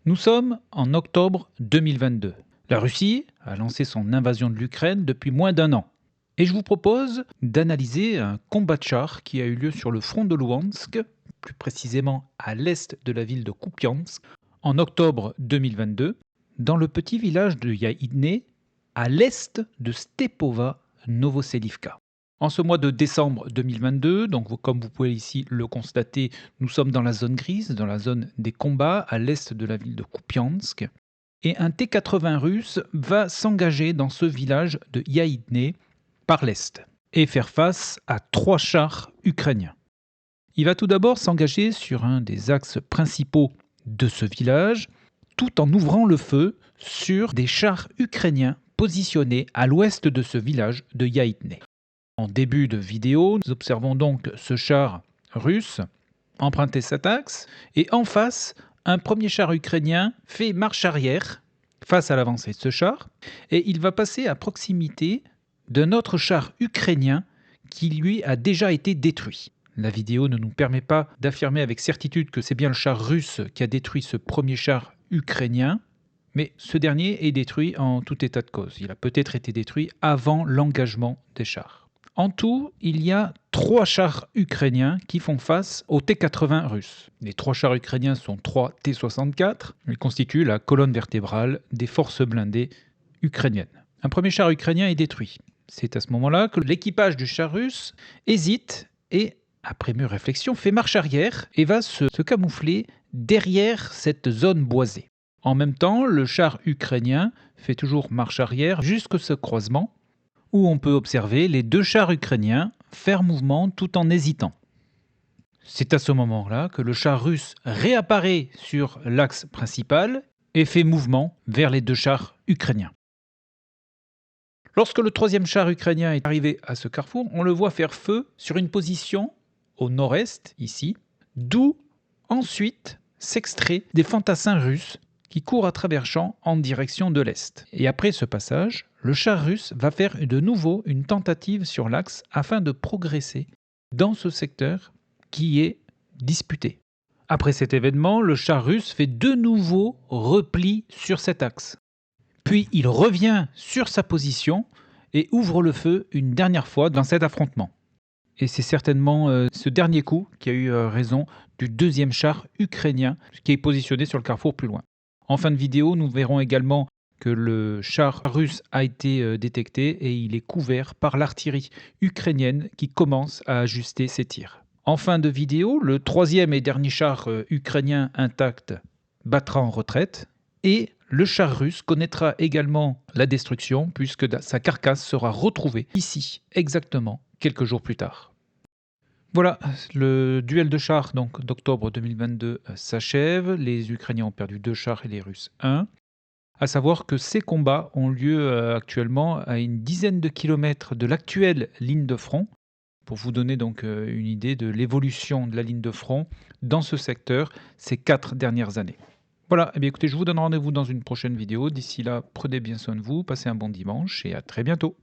Nous sommes en octobre 2022. La Russie a lancé son invasion de l'Ukraine depuis moins d'un an. Et je vous propose d'analyser un combat de chars qui a eu lieu sur le front de Louhansk, plus précisément à l'est de la ville de Kupiansk, en octobre 2022, dans le petit village de Yaïdne, à l'est de Stepova Novoselivka. En ce mois de décembre 2022, donc comme vous pouvez ici le constater, nous sommes dans la zone grise, dans la zone des combats à l'est de la ville de Kupiansk. Et un T-80 russe va s'engager dans ce village de Yaïdne par l'est et faire face à 3 chars ukrainiens. Il va tout d'abord s'engager sur un des axes principaux de ce village, tout en ouvrant le feu sur des chars ukrainiens positionnés à l'ouest de ce village de Yaïdne. En début de vidéo, nous observons donc ce char russe emprunter cet axe et en face, un premier char ukrainien fait marche arrière face à l'avancée de ce char et il va passer à proximité d'un autre char ukrainien qui lui a déjà été détruit. La vidéo ne nous permet pas d'affirmer avec certitude que c'est bien le char russe qui a détruit ce premier char ukrainien, mais ce dernier est détruit en tout état de cause. Il a peut-être été détruit avant l'engagement des chars. En tout, il y a 3 chars ukrainiens qui font face aux T-80 russes. Les 3 chars ukrainiens sont 3 T-64. Ils constituent la colonne vertébrale des forces blindées ukrainiennes. Un premier char ukrainien est détruit. C'est à ce moment-là que l'équipage du char russe hésite et, après mûre réflexion, fait marche arrière et va se camoufler derrière cette zone boisée. En même temps, le char ukrainien fait toujours marche arrière jusqu'à ce croisement où on peut observer les 2 chars ukrainiens faire mouvement tout en hésitant. C'est à ce moment-là que le char russe réapparaît sur l'axe principal et fait mouvement vers les 2 chars ukrainiens. Lorsque le 3e char ukrainien est arrivé à ce carrefour, on le voit faire feu sur une position au nord-est, ici, d'où ensuite s'extrait des fantassins russes qui courent à travers champs en direction de l'est. Et après ce passage, le char russe va faire de nouveau une tentative sur l'axe afin de progresser dans ce secteur qui est disputé. Après cet événement, le char russe fait de nouveau repli sur cet axe. Puis il revient sur sa position et ouvre le feu une dernière fois dans cet affrontement. Et c'est certainement ce dernier coup qui a eu raison du 2e char ukrainien qui est positionné sur le carrefour plus loin. En fin de vidéo, nous verrons également que le char russe a été détecté et il est couvert par l'artillerie ukrainienne qui commence à ajuster ses tirs. En fin de vidéo, le 3e et dernier char ukrainien intact battra en retraite et le char russe connaîtra également la destruction puisque sa carcasse sera retrouvée ici, exactement, quelques jours plus tard. Voilà, le duel de chars d'octobre 2022 s'achève. Les Ukrainiens ont perdu 2 chars et les Russes 1. À savoir que ces combats ont lieu actuellement à une dizaine de kilomètres de l'actuelle ligne de front, pour vous donner donc une idée de l'évolution de la ligne de front dans ce secteur ces 4 dernières années. Voilà, eh bien écoutez, je vous donne rendez-vous dans une prochaine vidéo. D'ici là, prenez bien soin de vous, passez un bon dimanche et à très bientôt.